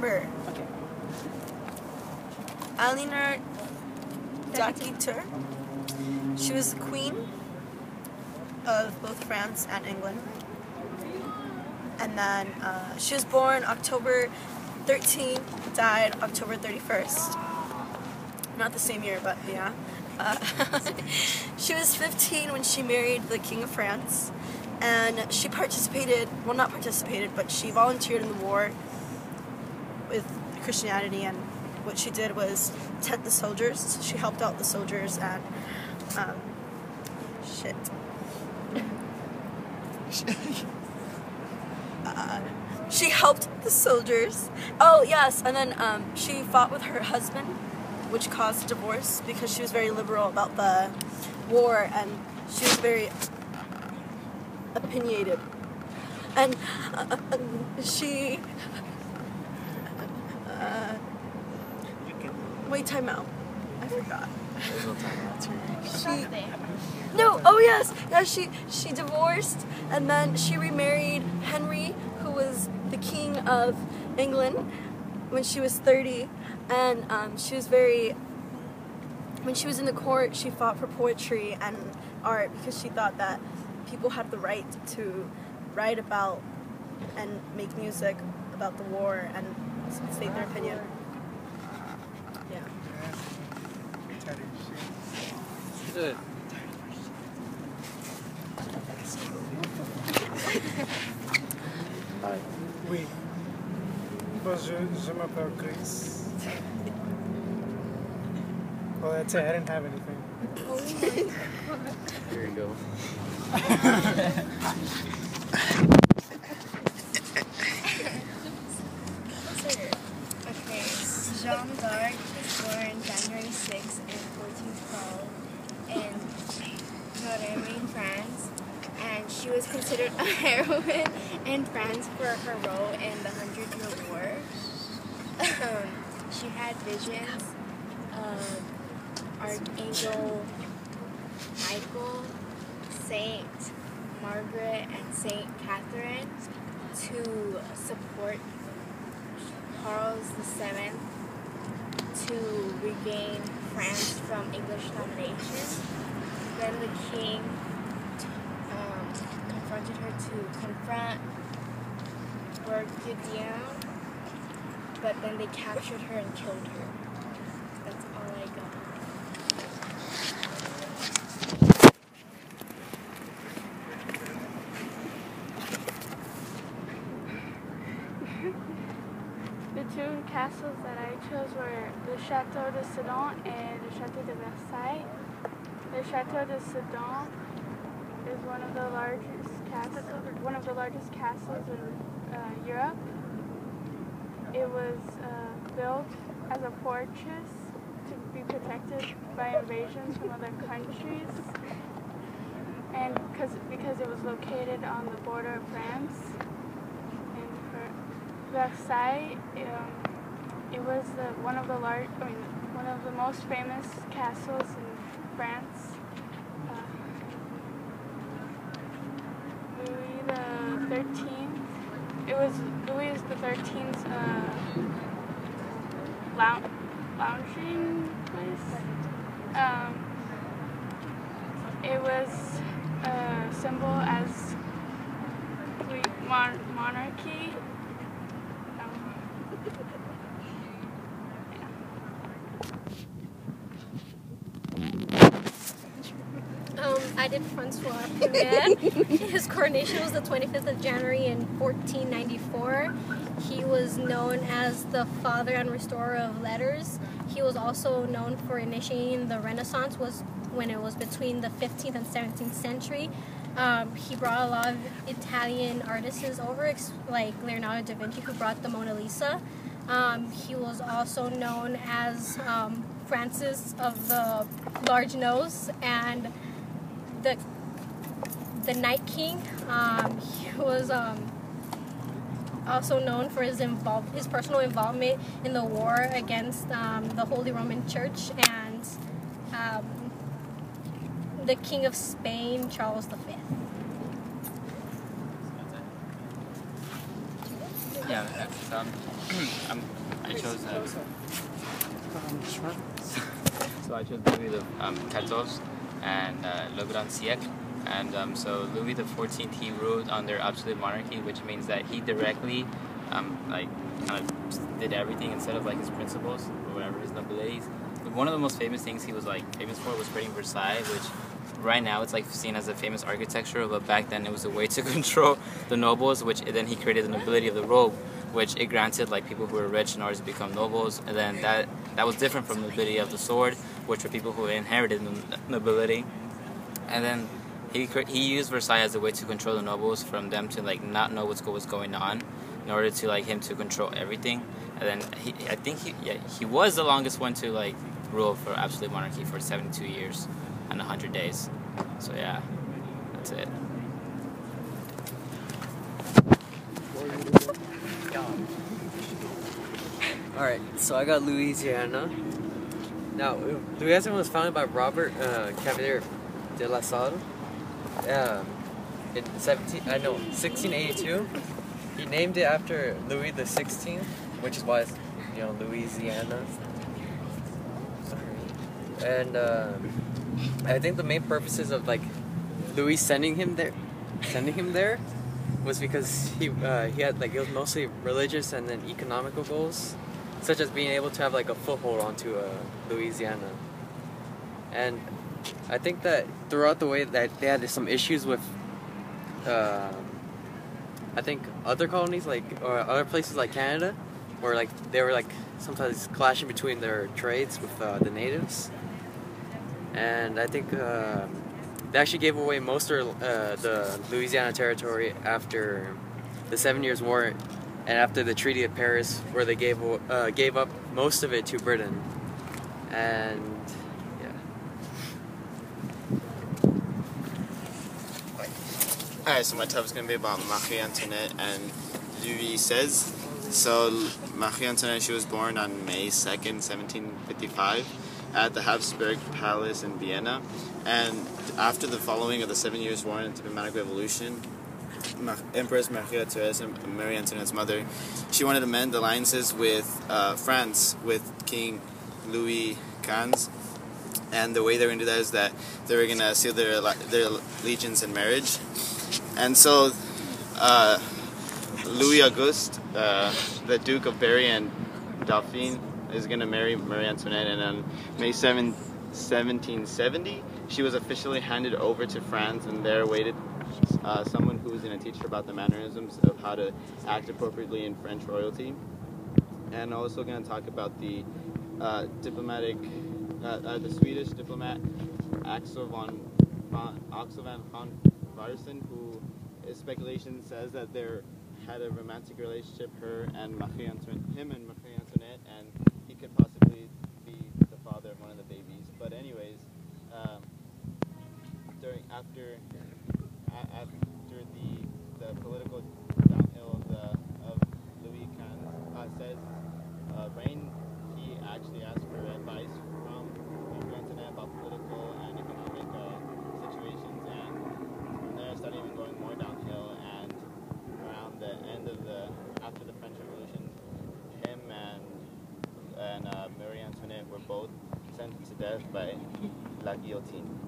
remember. Okay. Eleanor Decatur. She was the queen of both France and England. And then she was born October 13th, died October 31st. Not the same year, but yeah. She was 15 when she married the King of France. And she participated, well not participated, but she volunteered in the war with Christianity, and what she did was tend the soldiers. She helped out the soldiers and she helped the soldiers. Oh yes, and then she fought with her husband, which caused divorce because she was very liberal about the war and she was very opinionated. And she wait, time out. I forgot. There's no time out here. No, oh yes, yeah. She divorced and then she remarried Henry, who was the King of England, when she was 30, and she was very. When she was in the court, she fought for poetry and art because she thought that people had the right to write about and make music about the war and state their opinion. Yeah. Good. Oui. Bon, je m'appelle Chris. Well, that's it. I didn't have anything. Oh my God. Here you go. Okay, Jeanne d'Arc was born January 6 in 1412 in Normandy, France, and she was considered a heroine in France for her role in the 100-Year War. She had visions of Archangel Michael, Saint Margaret, and Saint Catherine to support Charles VII to regain France from English domination. Then the king confronted her to confront Bourguignon, but then they captured her and killed her. That's all I got. The two castles that I chose were the Château de Sedan and the Château de Versailles. The Château de Sedan is one of the largest castles in Europe. It was built as a fortress to be protected by invasions from other countries, and because it was located on the border of France. Versailles, it was one of the most famous castles in France. Louis the 13th. It was Louis the 13th's lounging place. It was a symbol as monarchy. I did Francois Pirard. His coronation was the 25th of January in 1494. He was known as the father and restorer of letters. He was also known for initiating the Renaissance, when it was between the 15th and 17th century. He brought a lot of Italian artists over, like Leonardo da Vinci, who brought the Mona Lisa. He was also known as Francis of the Large Nose and the Night King. He was also known for his personal involvement in the war against the Holy Roman Church and the King of Spain, Charles V. Yeah, that's I chose Sure. so I chose Louis the 14 and Le Grand Siècle. And so Louis the 14th, he ruled under absolute monarchy, which means that he directly like kind of did everything instead of like his principles or whatever, his nobilities. But one of the most famous things he was like famous for was creating Versailles, which right now it's like seen as a famous architecture, but back then it was a way to control the nobles, which then he created the nobility of the robe, which it granted like people who were rich in order to become nobles, and then that was different from the nobility of the sword, which were people who inherited nobility. And then he used Versailles as a way to control the nobles, from them to like not know what's going on, in order to like him to control everything. And then I think he was the longest one to like rule for absolute monarchy for 72 years and 100 days. So yeah, that's it. Alright, so I got Louisiana. Now, Louisiana was founded by Robert Cavalier de La Salle in 1682. He named it after Louis the 16th, which is why it's, Louisiana. Sorry. And I think the main purposes of like Louis sending him there was because he had like, it was mostly religious and then economical goals, such as being able to have like a foothold onto Louisiana. And I think that throughout the way that they had some issues with I think other colonies or other places like Canada, where like they were like sometimes clashing between their trades with the natives. And I think they actually gave away most of the Louisiana territory after the 7 Years' War and after the Treaty of Paris, where they gave up most of it to Britain. And Alright, so my topic is going to be about Marie Antoinette and Louis XVI. So, Marie Antoinette, she was born on May 2nd, 1755, at the Habsburg Palace in Vienna. And after the following of the 7 Years' War and the Diplomatic Revolution, Empress Marie Antoinette's mother, she wanted to mend alliances with France, with King Louis XV. And the way they were going to do that is that they were going to seal their allegiance in marriage. And so, Louis Auguste, the Duke of Berry and Dauphine, is going to marry Marie Antoinette, and on May 7, 1770, she was officially handed over to France, and there waited someone who was going to teach her about the mannerisms of how to act appropriately in French royalty. And also going to talk about the the Swedish diplomat Axel von Varsen, who speculation says that they had a romantic relationship, him and Marie Antoinette, and he could possibly be the father of one of the babies. But anyways, after the political downhill of Louis XV's reign, he actually asked for advice from Marie Antoinette about political and economic situations, and from there it started even going more downhill. And around the end of after the French Revolution, him and Marie Antoinette were both sentenced to death by la guillotine.